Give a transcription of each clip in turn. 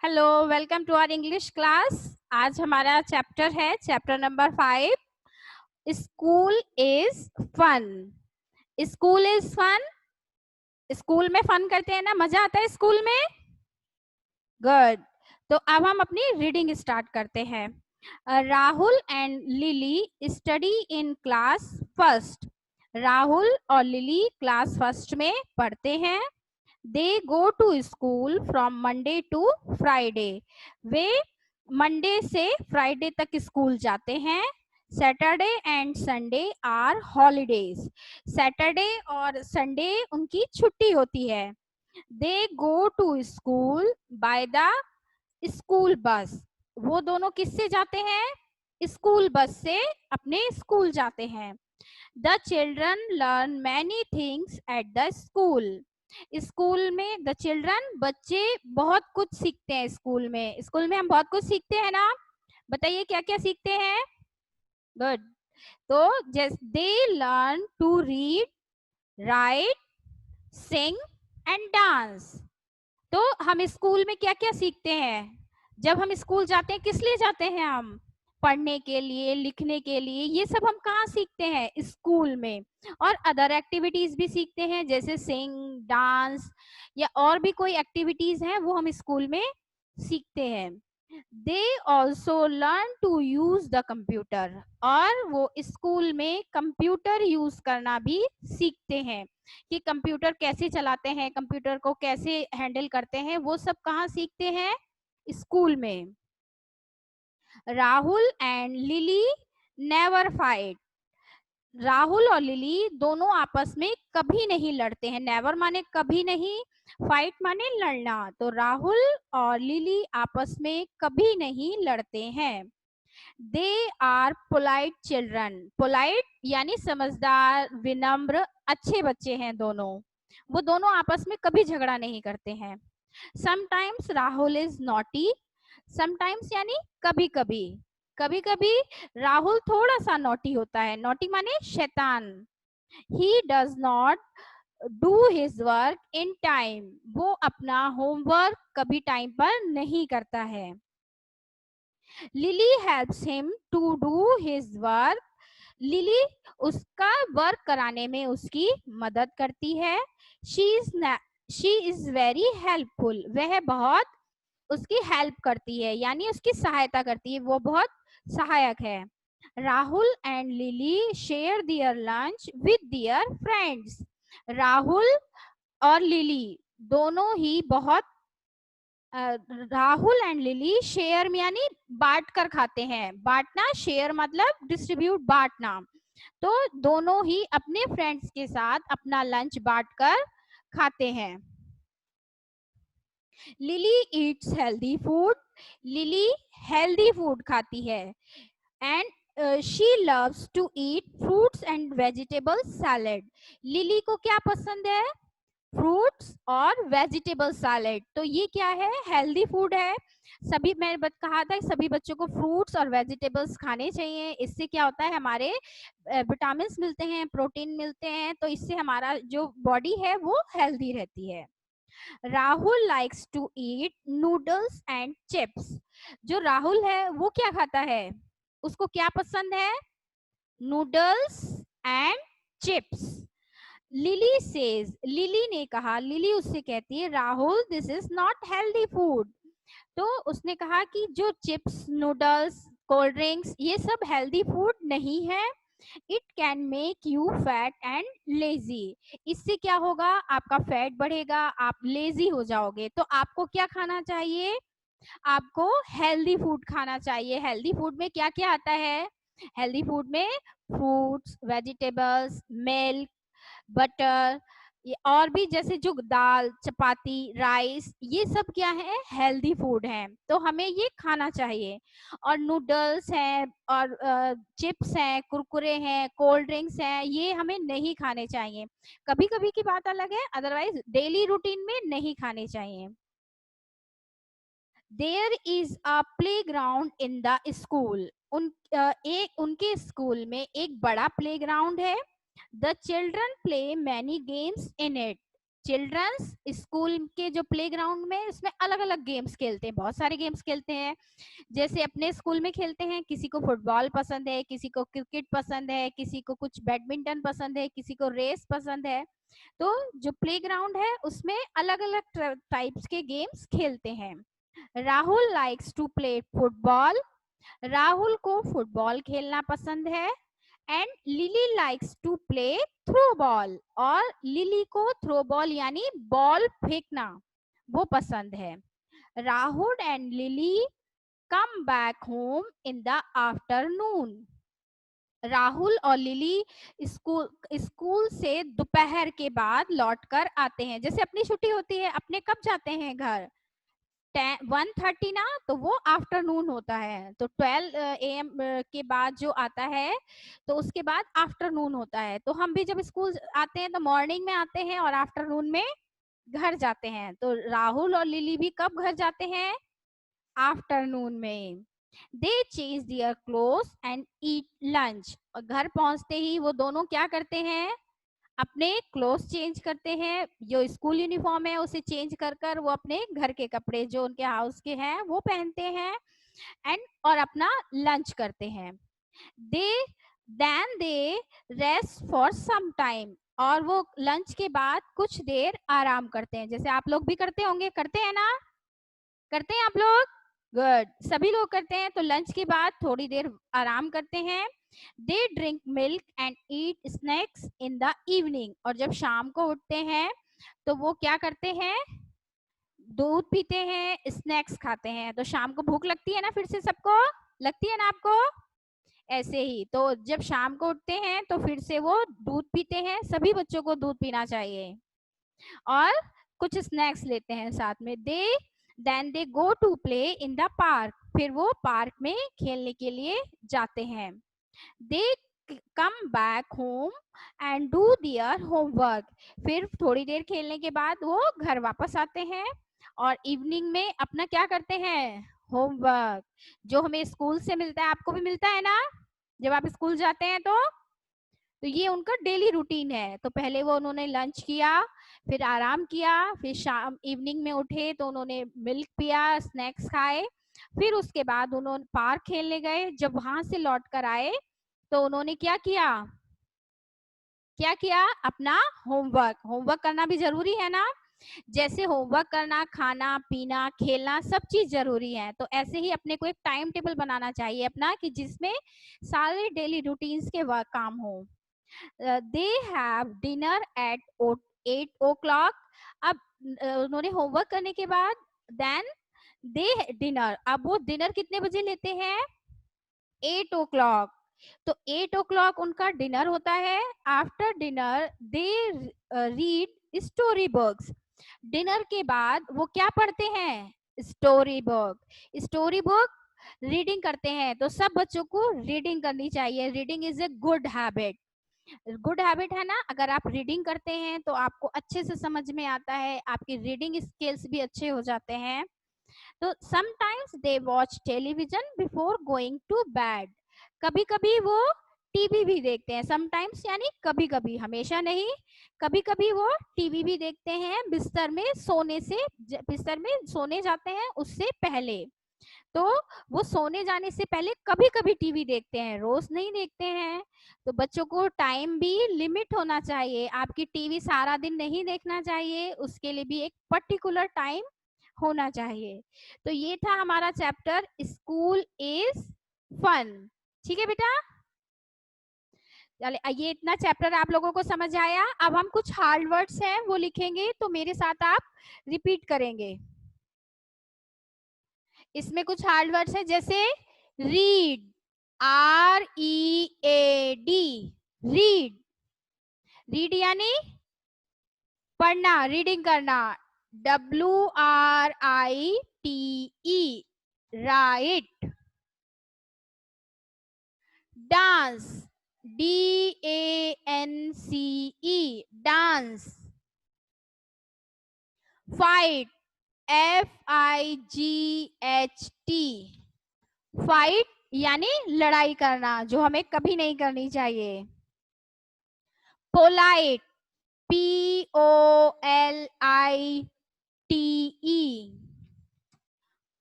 Hello, welcome to our English class. आज हमारा chapter है chapter number 5, school is fun. School is fun. School में fun करते हैं ना, मजा आता है स्कूल में। गुड। तो अब हम अपनी रीडिंग स्टार्ट करते हैं। Rahul and Lily study in class first. Rahul और लिली क्लास फर्स्ट में पढ़ते हैं। They go to school from Monday to Friday. वे मंडे से फ्राइडे तक स्कूल जाते हैं। Saturday and Sunday are holidays. Saturday और संडे उनकी छुट्टी होती है। They go to school by the school bus. वो दोनों किससे जाते हैं? स्कूल बस से अपने स्कूल जाते हैं। The children learn many things at the school. School में द चिल्ड्रन बच्चे बहुत कुछ सीखते हैं। स्कूल में हम बहुत कुछ सीखते हैं ना। बताइए क्या क्या सीखते हैं। गुड। तो just they learn to read, write, sing and dance. तो हम स्कूल में क्या क्या सीखते हैं? जब हम स्कूल जाते हैं किस लिए जाते हैं? हम पढ़ने के लिए, लिखने के लिए। ये सब हम कहाँ सीखते हैं? स्कूल में। और अदर एक्टिविटीज भी सीखते हैं, जैसे सिंग, डांस या और भी कोई एक्टिविटीज हैं वो हम स्कूल में सीखते हैं। They also learn to use the computer. और वो स्कूल में कंप्यूटर यूज करना भी सीखते हैं कि कंप्यूटर कैसे चलाते हैं, कंप्यूटर को कैसे हैंडल करते हैं, वो सब कहाँ सीखते हैं? स्कूल में। Rahul and lily never fight. Rahul और लिली दोनों आपस में कभी नहीं लड़ते हैं। नेवर माने कभी नहीं, फाइट माने लड़ना। तो राहुल और लिली आपस में कभी नहीं लड़ते हैं। They are polite children. Polite यानी समझदार, विनम्र, अच्छे बच्चे हैं दोनों। वो दोनों आपस में कभी झगड़ा नहीं करते हैं। Sometimes Rahul is naughty. Sometimes यानी कभी कभी। कभी कभी राहुल थोड़ा सा नॉटी होता है। नॉटी माने शैतान। He does not do his work in time. वो अपना होमवर्क कभी टाइम पर नहीं करता है। Lily helps him to do his work. Lily उसका वर्क कराने में उसकी मदद करती है। She is very helpful. वह बहुत उसकी हेल्प करती है, यानी उसकी सहायता करती है, वो बहुत सहायक है। Rahul and Lily share their lunch with their friends. Rahul और लिली दोनों ही बहुत राहुल एंड लिली शेयर में यानी बांट कर खाते हैं। बांटना, शेयर मतलब डिस्ट्रीब्यूट, बांटना। तो दोनों ही अपने फ्रेंड्स के साथ अपना लंच बांट कर खाते हैं। Lily eats healthy food. Lily healthy food खाती है। And she loves to eat fruits and vegetable salad. Lily को क्या पसंद है? फ्रूट्स और वेजिटेबल सैलेड। तो ये क्या है? हेल्दी फूड है। सभी, मैंने कहा था सभी बच्चों को फ्रूट्स और वेजिटेबल्स खाने चाहिए। इससे क्या होता है? हमारे विटामिन मिलते हैं, प्रोटीन मिलते हैं, तो इससे हमारा जो बॉडी है वो हेल्दी रहती है। Rahul likes to eat noodles and chips. जो राहुल है वो क्या खाता है? उसको क्या पसंद है? Noodles and chips. Lily says, lily ने कहा, लिली उससे कहती है, Rahul this is not healthy food. तो उसने कहा कि जो चिप्स, नूडल्स, कोल्ड ड्रिंक्स, ये सब हेल्दी फूड नहीं है। It can make you fat and lazy. इससे क्या होगा? आपका फैट बढ़ेगा, आप लेजी हो जाओगे। तो आपको क्या खाना चाहिए? आपको हेल्दी फूड खाना चाहिए। हेल्दी फूड में क्या क्या आता है? हेल्दी फूड में फ्रूट्स, वेजिटेबल्स, मिल्क, बटर, ये और भी, जैसे जो दाल, चपाती, राइस, ये सब क्या है? हेल्दी फूड है। तो हमें ये खाना चाहिए। और नूडल्स हैं, और चिप्स हैं, कुरकुरे हैं, कोल्ड ड्रिंक्स हैं, ये हमें नहीं खाने चाहिए। कभी कभी की बात अलग है, अदरवाइज डेली रूटीन में नहीं खाने चाहिए। There is a play ground in the school. उनके स्कूल में एक बड़ा प्ले ग्राउंड है। The children play many games in it. Childrens school के जो प्लेग्राउंड में इसमें अलग अलग गेम्स खेलते हैं, बहुत सारे गेम्स खेलते हैं। जैसे अपने स्कूल में खेलते हैं, किसी को फुटबॉल पसंद है, किसी को क्रिकेट पसंद है, किसी को कुछ बैडमिंटन पसंद है, किसी को रेस पसंद है। तो जो प्लेग्राउंड है उसमें अलग अलग टाइप्स के गेम्स खेलते हैं। Rahul likes to play football, Rahul को फुटबॉल खेलना पसंद है। And Lily likes to play throw ball, और लिली को थ्रो बॉल यानी बॉल फेंकना वो पसंद है। Rahul and Lily come back home in the afternoon, Rahul और लिली स्कूल से दोपहर के बाद लौटकर आते हैं। जैसे अपनी छुट्टी होती है, अपने कब जाते हैं घर, 1:30 ना, तो वो आफ्टरनून होता है। तो 12 AM के बाद जो आता है तो उसके बाद आफ्टरनून होता है। तो हम भी जब स्कूल आते हैं तो मॉर्निंग में आते हैं और आफ्टरनून में घर जाते हैं। तो राहुल और लिली भी कब घर जाते हैं, आफ्टरनून में। They change their cloth and eat lunch, और घर पहुंचते ही वो दोनों क्या करते हैं, अपने क्लोथ चेंज करते हैं। जो स्कूल यूनिफॉर्म है उसे चेंज कर कर वो अपने घर के कपड़े जो उनके हाउस के हैं वो पहनते हैं। एंड और अपना लंच करते हैं। They then they rest for some time, और वो लंच के बाद कुछ देर आराम करते हैं। जैसे आप लोग भी करते होंगे, करते हैं ना, करते हैं आप लोग, गुड, सभी लोग करते हैं। तो लंच के बाद थोड़ी देर आराम करते हैं। They drink milk and eat snacks in the evening, और जब शाम को उठते हैं तो वो क्या करते हैं, दूध पीते हैं, स्नैक्स खाते हैं। तो शाम को भूख लगती है ना, फिर से सबको लगती है ना आपको, ऐसे ही। तो जब शाम को उठते हैं तो फिर से वो दूध पीते हैं, सभी बच्चों को दूध पीना चाहिए, और कुछ स्नैक्स लेते हैं साथ में। Then they go to play in the park, फिर वो पार्क में खेलने के लिए जाते हैं। They come back home and do their homework, फिर थोड़ी देर खेलने के बाद वो घर वापस आते हैं और इवनिंग में अपना क्या करते हैं, होमवर्क जो हमें स्कूल से मिलता है। आपको भी मिलता है ना जब आप स्कूल जाते हैं, तो ये उनका डेली रूटीन है। तो पहले वो उन्होंने लंच किया, फिर आराम किया, फिर शाम इवनिंग में उठे तो उन्होंने मिल्क पिया, स्नैक्स खाए, फिर उसके बाद उन्होंने पार्क खेलने गए। जब वहां से लौट कर आए तो उन्होंने क्या किया, क्या किया, अपना होमवर्क, होमवर्क करना भी जरूरी है ना। जैसे होमवर्क करना, खाना पीना, खेलना, सब चीज जरूरी है। तो ऐसे ही अपने को एक टाइम टेबल बनाना चाहिए अपना, कि जिसमें सारे डेली रूटीन्स के वर्क काम हो। They have dinner eight 8 o'clock, अब उन्होंने होमवर्क करने के बाद देन दे डिनर, अब वो डिनर कितने बजे लेते हैं, 8 o'clock। तो 8 o'clock उनका डिनर होता है। After dinner they read story books, dinner के बाद वो क्या पढ़ते हैं, story book, story book reading करते हैं। तो सब बच्चों को रीडिंग करनी चाहिए, reading is a good habit, good habit है ना। अगर आप रीडिंग करते हैं तो आपको अच्छे से समझ में आता है, आपकी रीडिंग स्किल्स भी अच्छे हो जाते हैं। तो sometimes they watch television before going to bed, कभी कभी वो टीवी भी देखते हैं। समटाइम्स यानी कभी कभी, हमेशा नहीं, कभी कभी वो टीवी भी देखते हैं बिस्तर में सोने से, बिस्तर में सोने जाते हैं उससे पहले। तो वो सोने जाने से पहले कभी कभी टीवी देखते हैं, रोज नहीं देखते हैं। तो बच्चों को टाइम भी लिमिट होना चाहिए, आपकी टीवी सारा दिन नहीं देखना चाहिए, उसके लिए भी एक पर्टिकुलर टाइम होना चाहिए। तो ये था हमारा चैप्टर स्कूल इज फन। ठीक है बेटा, चले ये इतना चैप्टर आप लोगों को समझ आया। अब हम कुछ हार्ड वर्ड्स हैं वो लिखेंगे, तो मेरे साथ आप रिपीट करेंगे। इसमें कुछ हार्ड वर्ड्स है, जैसे रीड, READ, रीड, रीड यानी पढ़ना, रीडिंग करना। WRITE, right. Dance, DANCE, dance. Fight, FIGHT, fight यानी लड़ाई करना, जो हमें कभी नहीं करनी चाहिए। Polite, POLITE,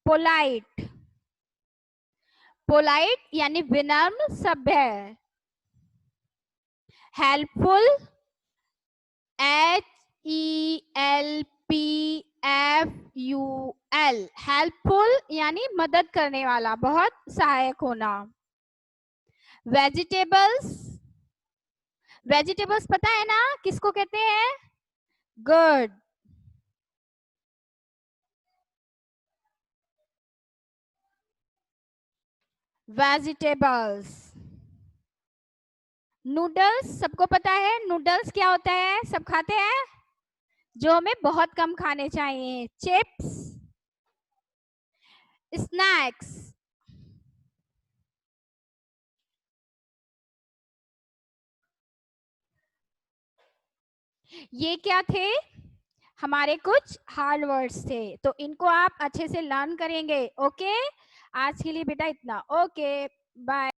polite. पोलाइट यानी विनम्र, सभ्य। हेल्पफुल, HELPFUL, हेल्पफुल यानी मदद करने वाला, बहुत सहायक होना। वेजिटेबल्स, वेजिटेबल्स पता है ना किसको कहते हैं? गुड। वेजिटेबल्स। नूडल्स सबको पता है, नूडल्स क्या होता है, सब खाते हैं, जो हमें बहुत कम खाने चाहिए। Chips, snacks. ये क्या थे? हमारे कुछ हार्ड वर्ड्स थे, तो इनको आप अच्छे से लर्न करेंगे। ओके, आज के लिए बेटा इतना। Okay, bye.